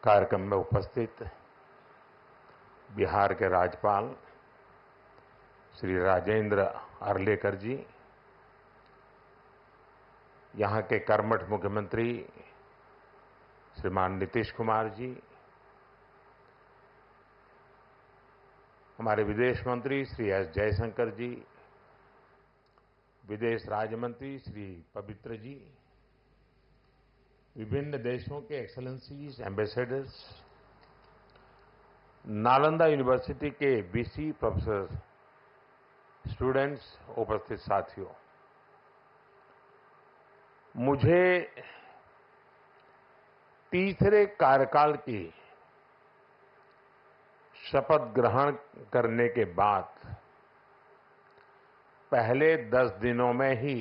कार्यक्रम में उपस्थित बिहार के राज्यपाल श्री राजेंद्र अर्लेकर जी, यहां के कर्मठ मुख्यमंत्री श्रीमान नीतीश कुमार जी, हमारे विदेश मंत्री श्री एस जयशंकर जी, विदेश राज्य मंत्री श्री पवित्र जी, विभिन्न देशों के एक्सेलेंसीज, एम्बेसडर्स, नालंदा यूनिवर्सिटी के वीसी प्रोफेसर, स्टूडेंट्स, उपस्थित साथियों, मुझे तीसरे कार्यकाल की शपथ ग्रहण करने के बाद पहले 10 दिनों में ही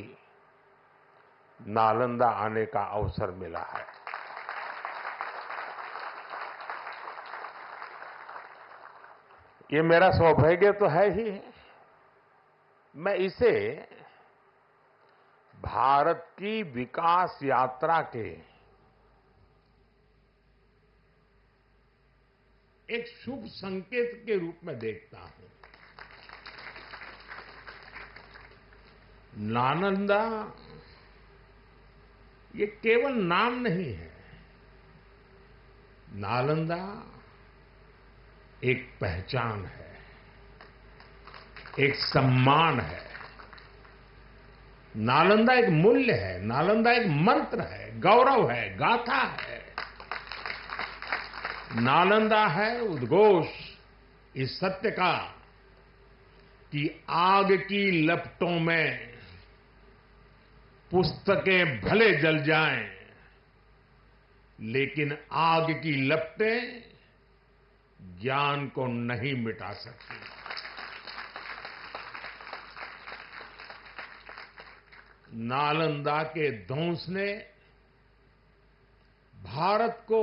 नालंदा आने का अवसर मिला है। ये मेरा सौभाग्य तो है ही। मैं इसे भारत की विकास यात्रा के एक शुभ संकेत के रूप में देखता हूं। नालंदा ये केवल नाम नहीं है। नालंदा एक पहचान है, एक सम्मान है। नालंदा एक मूल्य है, नालंदा एक मंत्र है, गौरव है, गाथा है। नालंदा है उद्घोष इस सत्य का कि आग की लपटों में पुस्तकें भले जल जाएं, लेकिन आग की लपटें ज्ञान को नहीं मिटा सकती। नालंदा के ध्वंस ने भारत को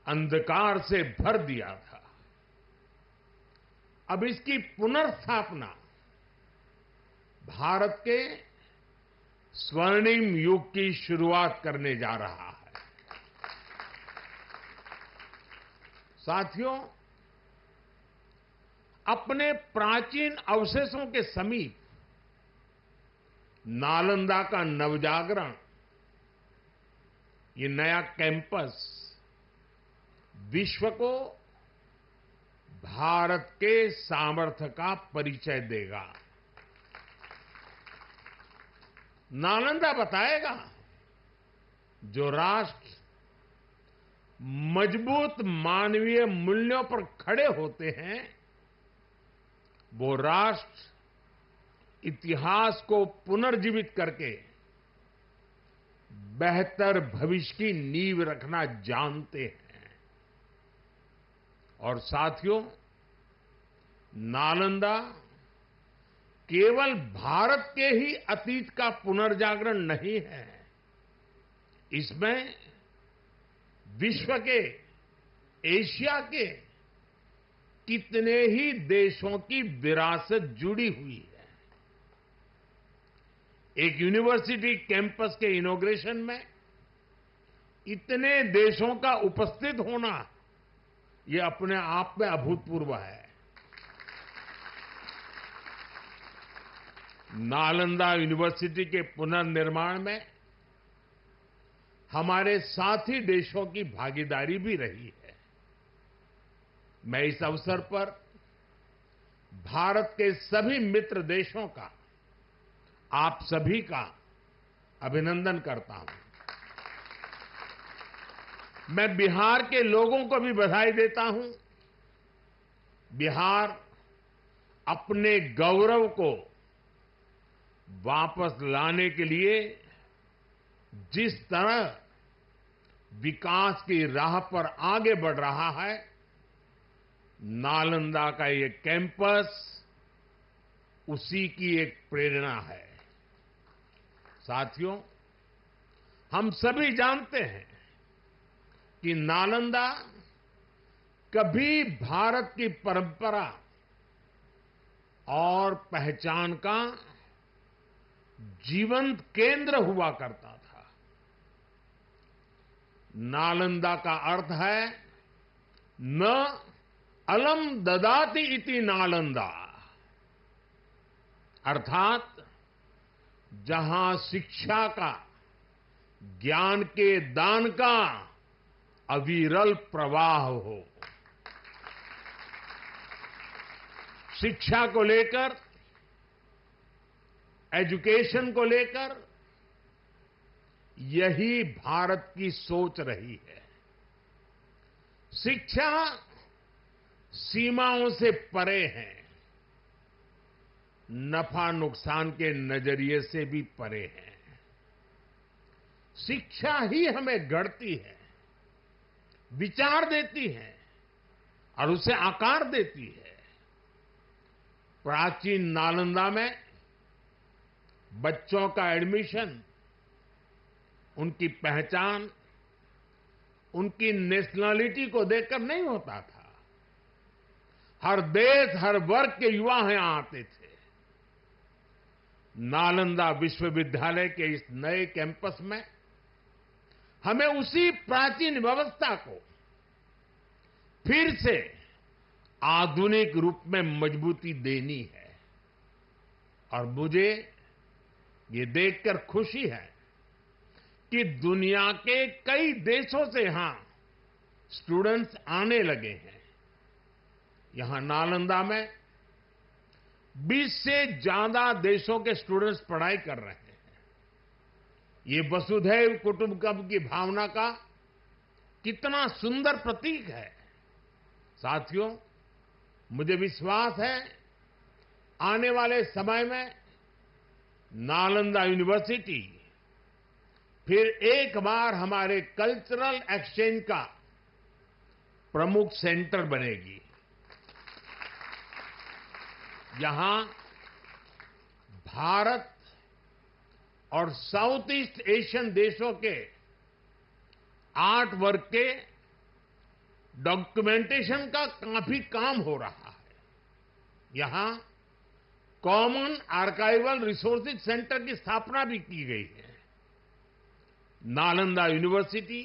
अंधकार से भर दिया था। अब इसकी पुनर्स्थापना भारत के स्वर्णिम युग की शुरुआत करने जा रहा है। साथियों, अपने प्राचीन अवशेषों के समीप नालंदा का नवजागरण, ये नया कैंपस विश्व को भारत के सामर्थ्य का परिचय देगा। नालंदा बताएगा, जो राष्ट्र मजबूत मानवीय मूल्यों पर खड़े होते हैं, वो राष्ट्र इतिहास को पुनर्जीवित करके बेहतर भविष्य की नींव रखना जानते हैं। और साथियों, नालंदा केवल भारत के ही अतीत का पुनर्जागरण नहीं है, इसमें विश्व के, एशिया के कितने ही देशों की विरासत जुड़ी हुई है। एक यूनिवर्सिटी कैंपस के इनॉग्रेशन में इतने देशों का उपस्थित होना, ये अपने आप में अभूतपूर्व है। नालंदा यूनिवर्सिटी के पुनर्निर्माण में हमारे साथी देशों की भागीदारी भी रही है। मैं इस अवसर पर भारत के सभी मित्र देशों का, आप सभी का अभिनंदन करता हूं। मैं बिहार के लोगों को भी बधाई देता हूं। बिहार अपने गौरव को वापस लाने के लिए जिस तरह विकास की राह पर आगे बढ़ रहा है, नालंदा का ये कैंपस उसी की एक प्रेरणा है। साथियों, हम सभी जानते हैं कि नालंदा कभी भारत की परंपरा और पहचान का जीवंत केंद्र हुआ करता था। नालंदा का अर्थ है न अलम ददाति इति नालंदा, अर्थात जहां शिक्षा का, ज्ञान के दान का अविरल प्रवाह हो। शिक्षा को लेकर, एजुकेशन को लेकर यही भारत की सोच रही है। शिक्षा सीमाओं से परे है, नफा नुकसान के नजरिए से भी परे है। शिक्षा ही हमें गढ़ती है, विचार देती है और उसे आकार देती है। प्राचीन नालंदा में बच्चों का एडमिशन, उनकी पहचान, उनकी नेशनलिटी को देखकर नहीं होता था। हर देश, हर वर्ग के युवा यहां आते थे। नालंदा विश्वविद्यालय के इस नए कैंपस में हमें उसी प्राचीन व्यवस्था को फिर से आधुनिक रूप में मजबूती देनी है। और मुझे ये देखकर खुशी है कि दुनिया के कई देशों से यहां स्टूडेंट्स आने लगे हैं। यहां नालंदा में 20 से ज्यादा देशों के स्टूडेंट्स पढ़ाई कर रहे हैं। ये वसुधैव कुटुंबकम की भावना का कितना सुंदर प्रतीक है। साथियों, मुझे विश्वास है आने वाले समय में नालंदा यूनिवर्सिटी फिर एक बार हमारे कल्चरल एक्सचेंज का प्रमुख सेंटर बनेगी। यहां भारत और साउथ ईस्ट एशियन देशों के आर्ट वर्क के डॉक्यूमेंटेशन का काफी काम हो रहा है। यहां कॉमन आर्काइवल रिसोर्सेज सेंटर की स्थापना भी की गई है। Nalanda university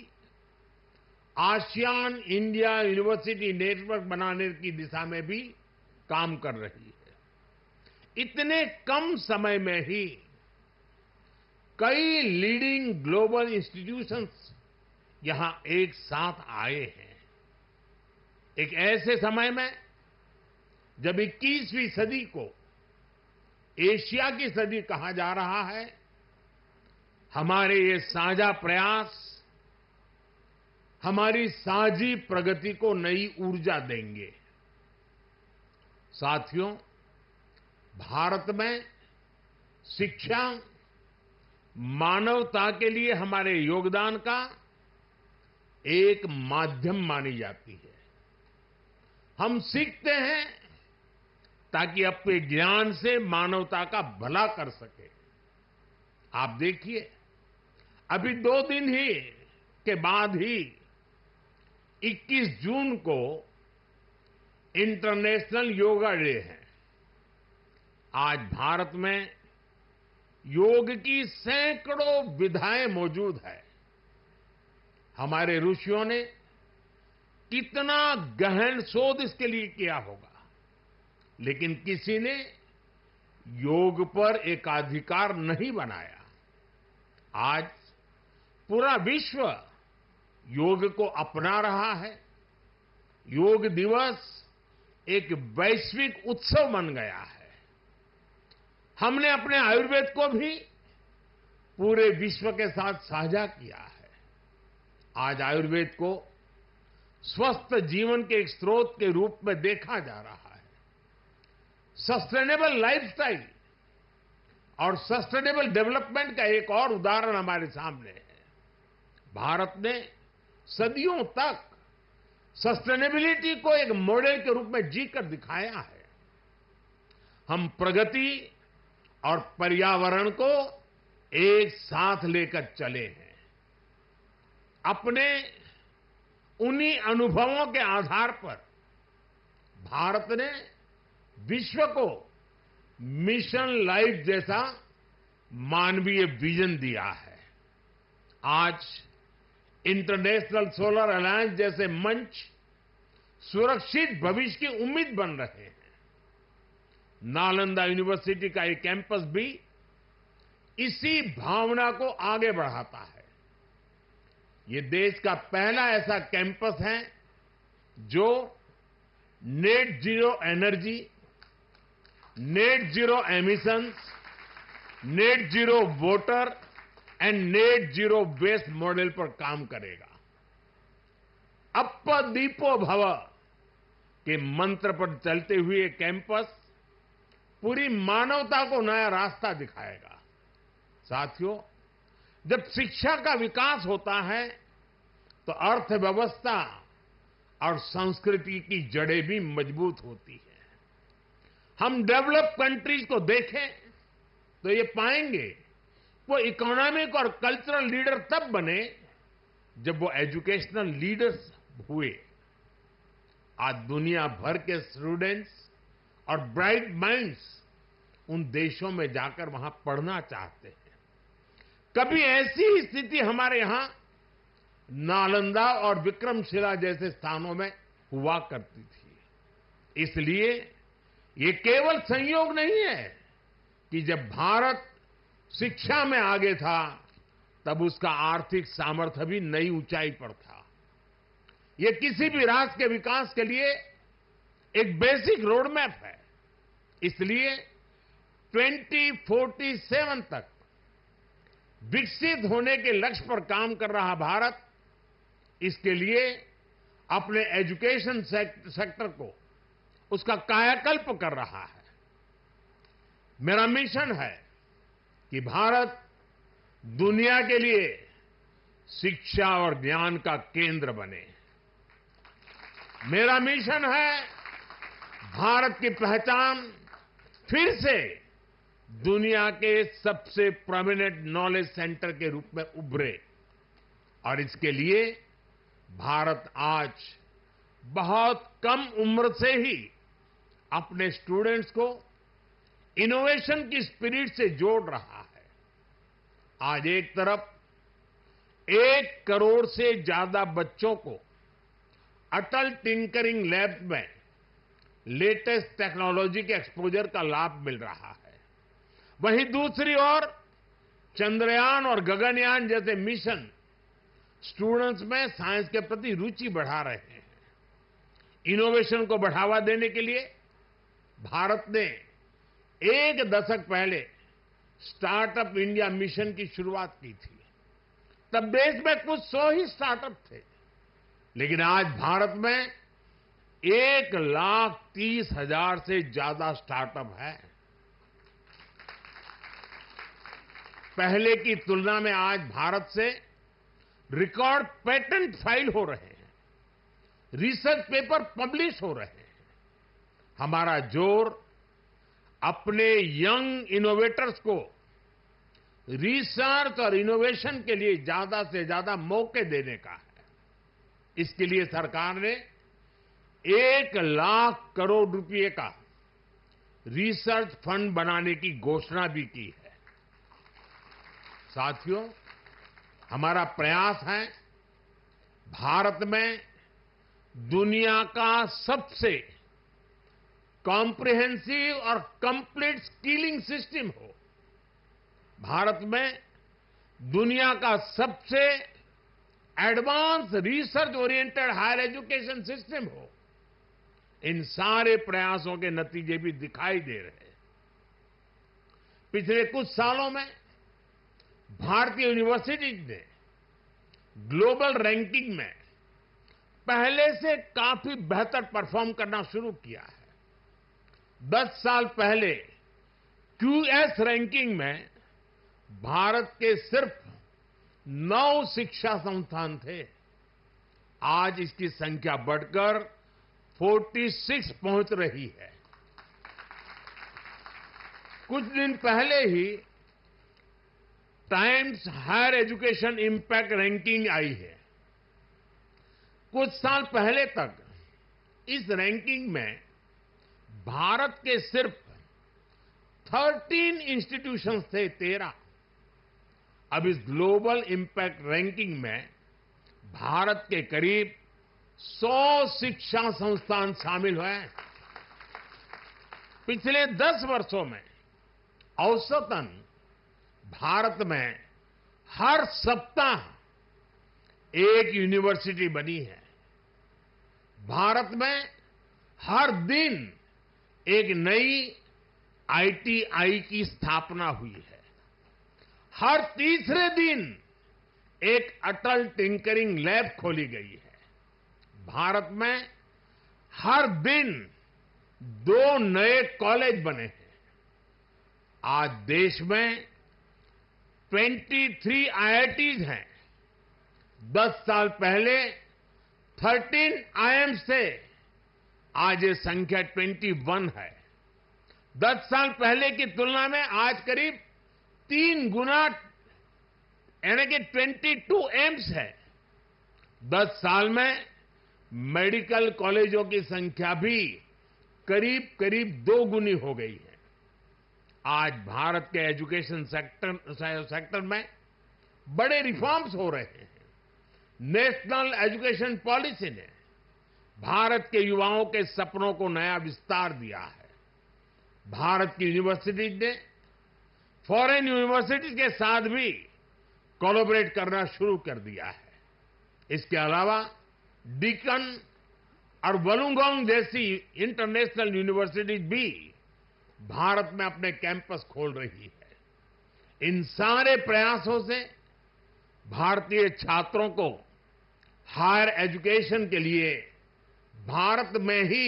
ASEAN India university network बनाने की दिशा में भी काम कर रही है। इतने कम समय में ही कई लीडिंग ग्लोबल इंस्टीट्यूशंस यहां एक साथ आए हैं। एक ऐसे समय में जब 21वीं सदी को एशिया की सदी कहा जा रहा है, हमारे ये साझा प्रयास हमारी साझी प्रगति को नई ऊर्जा देंगे। साथियों, भारत में शिक्षा मानवता के लिए हमारे योगदान का एक माध्यम मानी जाती है। हम सीखते हैं ताकि अपने ज्ञान से मानवता का भला कर सके। आप देखिए, अभी 2 दिन ही के बाद ही 21 जून को इंटरनेशनल योगा डे है। आज भारत में योग की सैकड़ों विधाएं मौजूद है। हमारे ऋषियों ने कितना गहन शोध इसके लिए किया होगा, लेकिन किसी ने योग पर एकाधिकार नहीं बनाया। आज पूरा विश्व योग को अपना रहा है। योग दिवस एक वैश्विक उत्सव बन गया है। हमने अपने आयुर्वेद को भी पूरे विश्व के साथ साझा किया है। आज आयुर्वेद को स्वस्थ जीवन के एक स्रोत के रूप में देखा जा रहा है। सस्टेनेबल लाइफस्टाइल और सस्टेनेबल डेवलपमेंट का एक और उदाहरण हमारे सामने है। भारत ने सदियों तक सस्टेनेबिलिटी को एक मॉडल के रूप में जीकर दिखाया है। हम प्रगति और पर्यावरण को एक साथ लेकर चले हैं। अपने उन्हीं अनुभवों के आधार पर भारत ने विश्व को मिशन लाइफ जैसा मानवीय विजन दिया है। आज इंटरनेशनल सोलर अलायंस जैसे मंच सुरक्षित भविष्य की उम्मीद बन रहे हैं। नालंदा यूनिवर्सिटी का ये कैंपस भी इसी भावना को आगे बढ़ाता है। ये देश का पहला ऐसा कैंपस है जो net zero energy, net zero emissions, net zero water and net zero waste model पर काम करेगा। अप्प दीपो भव के मंत्र पर चलते हुए कैंपस पूरी मानवता को नया रास्ता दिखाएगा। साथियों, जब शिक्षा का विकास होता है तो अर्थव्यवस्था और संस्कृति की जड़ें भी मजबूत होती है। हम डेवलप कंट्रीज को देखें तो ये पाएंगे वो इकोनॉमिक और कल्चरल लीडर तब बने जब वो एजुकेशनल लीडर्स हुए। आज दुनिया भर के स्टूडेंट्स और ब्राइट माइंड्स उन देशों में जाकर वहां पढ़ना चाहते हैं। कभी ऐसी स्थिति हमारे यहां नालंदा और विक्रमशिला जैसे स्थानों में हुआ करती थी। इसलिए ये केवल संयोग नहीं है कि जब भारत शिक्षा में आगे था तब उसका आर्थिक सामर्थ्य भी नई ऊंचाई पर था। ये किसी भी राष्ट्र के विकास के लिए एक बेसिक रोड मैप है। इसलिए 2047 तक विकसित होने के लक्ष्य पर काम कर रहा भारत इसके लिए अपने एजुकेशन सेक्टर को उसका कायाकल्प कर रहा है। मेरा मिशन है कि भारत दुनिया के लिए शिक्षा और ज्ञान का केंद्र बने। मेरा मिशन है भारत की पहचान फिर से दुनिया के सबसे प्रोमिनेंट नॉलेज सेंटर के रूप में उभरे। और इसके लिए भारत आज बहुत कम उम्र से ही अपने स्टूडेंट्स को इनोवेशन की स्पिरिट से जोड़ रहा है। आज एक तरफ 1 करोड़ से ज्यादा बच्चों को अटल टिंकरिंग लैब में लेटेस्ट टेक्नोलॉजी के एक्सपोजर का लाभ मिल रहा है। वहीं दूसरी ओर चंद्रयान और गगनयान जैसे मिशन स्टूडेंट्स में साइंस के प्रति रुचि बढ़ा रहे हैं। इनोवेशन को बढ़ावा देने के लिए भारत ने 1 दशक पहले स्टार्टअप इंडिया मिशन की शुरुआत की थी। तब देश में कुछ 100 ही स्टार्टअप थे, लेकिन आज भारत में 1,30,000 से ज्यादा स्टार्टअप है। पहले की तुलना में आज भारत से रिकॉर्ड पेटेंट फाइल हो रहे हैं, रिसर्च पेपर पब्लिश हो रहे हैं। हमारा जोर अपने यंग इनोवेटर्स को रिसर्च और इनोवेशन के लिए ज्यादा से ज्यादा मौके देने का है। इसके लिए सरकार ने 1 लाख करोड़ रुपए का रिसर्च फंड बनाने की घोषणा भी की है। साथियों, हमारा प्रयास है भारत में दुनिया का सबसे कॉम्प्रिहेंसिव और कंप्लीट स्किलिंग सिस्टम हो। भारत में दुनिया का सबसे advance research oriented higher education system हो। इन सारे प्रयासों के नतीजे भी दिखाई दे रहे हैं। पिछले कुछ सालों में भारतीय यूनिवर्सिटीज ने ग्लोबल रैंकिंग में पहले से काफी बेहतर परफॉर्म करना शुरू किया है। 10 साल पहले क्यूएस रैंकिंग में भारत के सिर्फ 9 शिक्षा संस्थान थे। आज इसकी संख्या बढ़कर 46 पहुंच रही है। कुछ दिन पहले ही Times Higher Education impact ranking आई है। कुछ साल पहले तक इस रैंकिंग में भारत के सिर्फ 13 इंस्टीट्यूशंस थे, 13। अब इस ग्लोबल इंपैक्ट रैंकिंग में भारत के करीब 100 शिक्षा संस्थान शामिल हुए हैं। पिछले 10 वर्षों में औसतन भारत में हर सप्ताह एक यूनिवर्सिटी बनी है। भारत में हर दिन एक नई आईटीआई की स्थापना हुई है। हर तीसरे दिन एक अटल टिंकरिंग लैब खोली गई है। भारत में हर दिन 2 नए कॉलेज बने हैं। आज देश में 23 आईआईटीज हैं। 10 साल पहले 13 आईआईएम्स थे। आज ये संख्या 21 है। 10 साल पहले की तुलना में आज करीब 3 गुना यानी कि 22 एम्स है। 10 साल में मेडिकल कॉलेजों की संख्या भी करीब करीब 2 गुनी हो गई है। आज भारत के एजुकेशन सेक्टर में बड़े रिफॉर्म्स हो रहे हैं। नेशनल एजुकेशन पॉलिसी ने भारत के युवाओं के सपनों को नया विस्तार दिया है। भारत की यूनिवर्सिटीज ने फॉरेन यूनिवर्सिटीज के साथ भी कोलैबोरेट करना शुरू कर दिया है। इसके अलावा डीकन और वुलंगडोंग जैसी इंटरनेशनल यूनिवर्सिटीज भी भारत में अपने कैंपस खोल रही है। इन सारे प्रयासों से भारतीय छात्रों को हायर एजुकेशन के लिए भारत में ही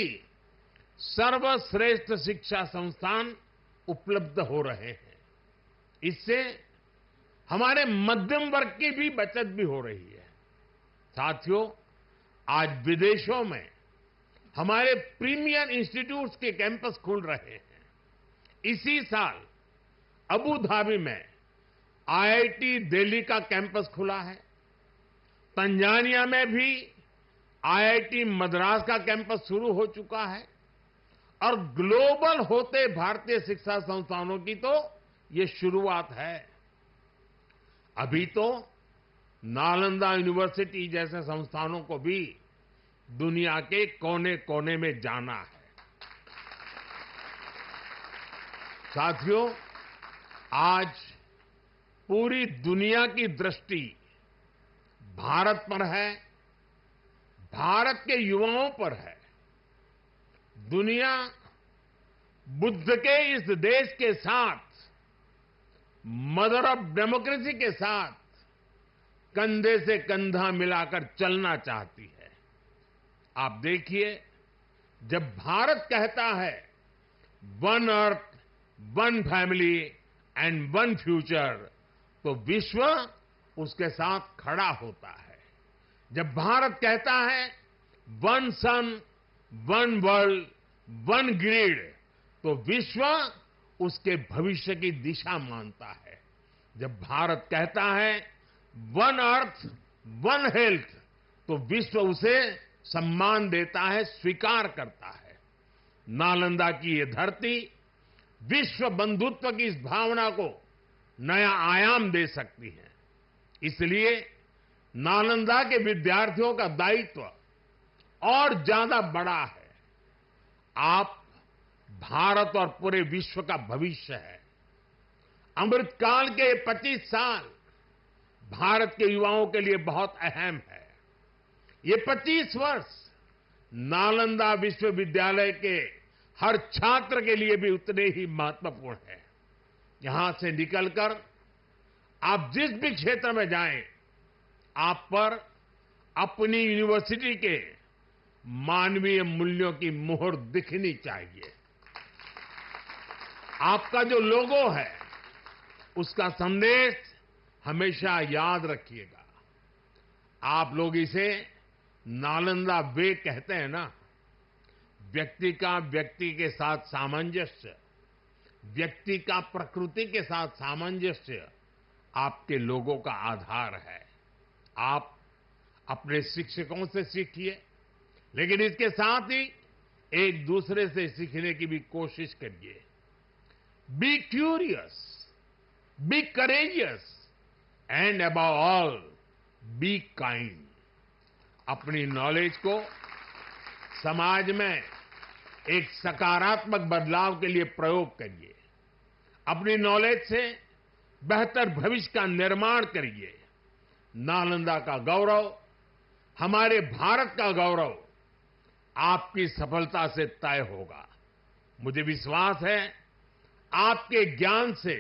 सर्वश्रेष्ठ शिक्षा संस्थान उपलब्ध हो रहे हैं। इससे हमारे मध्यम वर्ग की भी बचत भी हो रही है। साथियों, आज विदेशों में हमारे प्रीमियर इंस्टीट्यूट्स के कैंपस खुल रहे हैं। इसी साल अबू धाबी में आईआईटी दिल्ली का कैंपस खुला है। तंजानिया में भी आईआईटी मद्रास का कैंपस शुरू हो चुका है। और ग्लोबल होते भारतीय शिक्षा संस्थानों की तो ये शुरुआत है। अभी तो नालंदा यूनिवर्सिटी जैसे संस्थानों को भी दुनिया के कोने कोने में जाना है। साथियों, आज पूरी दुनिया की दृष्टि भारत पर है, भारत के युवाओं पर है। दुनिया बुद्ध के इस देश के साथ, मदर ऑफ डेमोक्रेसी के साथ कंधे से कंधा मिलाकर चलना चाहती है। आप देखिए, जब भारत कहता है one earth, one family and one future, तो विश्व उसके साथ खड़ा होता है। जब भारत कहता है वन सन, वन वर्ल्ड, वन ग्रिड, तो विश्व उसके भविष्य की दिशा मानता है। जब भारत कहता है वन अर्थ, वन हेल्थ, तो विश्व उसे सम्मान देता है, स्वीकार करता है। नालंदा की ये धरती विश्व बंधुत्व की इस भावना को नया आयाम दे सकती है। इसलिए नालंदा के विद्यार्थियों का दायित्व और ज्यादा बड़ा है। आप भारत और पूरे विश्व का भविष्य है। अमृतकाल के 25 साल भारत के युवाओं के लिए बहुत अहम है। ये 25 वर्ष नालंदा विश्वविद्यालय के हर छात्र के लिए भी उतने ही महत्वपूर्ण है। यहां से निकलकर आप जिस भी क्षेत्र में जाएं, आप पर अपनी यूनिवर्सिटी के मानवीय मूल्यों की मुहर दिखनी चाहिए। आपका जो लोगो है, उसका संदेश हमेशा याद रखिएगा। आप लोग इसे नालंदा वे कहते हैं ना। व्यक्ति का व्यक्ति के साथ सामंजस्य, व्यक्ति का प्रकृति के साथ सामंजस्य आपके लोगों का आधार है। आप अपने शिक्षकों से सीखिए, लेकिन इसके साथ ही एक दूसरे से सीखने की भी कोशिश करिए। Be curious, be courageous and above all be kind. अपनी नॉलेज को समाज में एक सकारात्मक बदलाव के लिए प्रयोग करिए। अपनी नॉलेज से बेहतर भविष्य का निर्माण करिए। नालंदा का गौरव, हमारे भारत का गौरव आपकी सफलता से तय होगा। मुझे विश्वास है आपके ज्ञान से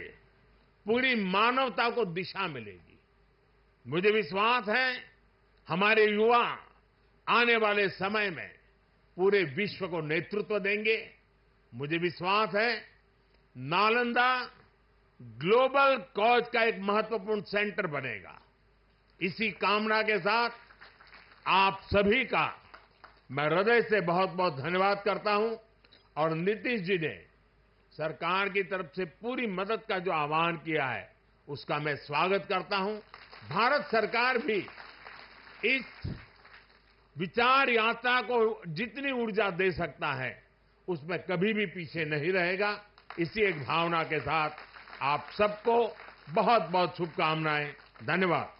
पूरी मानवता को दिशा मिलेगी। मुझे विश्वास है हमारे युवा आने वाले समय में पूरे विश्व को नेतृत्व देंगे। मुझे विश्वास है नालंदा ग्लोबल कॉज का एक महत्वपूर्ण सेंटर बनेगा। इसी कामना के साथ आप सभी का मैं हृदय से बहुत बहुत धन्यवाद करता हूं और नीतीश जी ने सरकार की तरफ से पूरी मदद का जो आह्वान किया है उसका मैं स्वागत करता हूं। भारत सरकार भी इस विचार यात्रा को जितनी ऊर्जा दे सकता है उसमें कभी भी पीछे नहीं रहेगा। इसी एक भावना के साथ आप सबको बहुत बहुत शुभकामनाएं। धन्यवाद।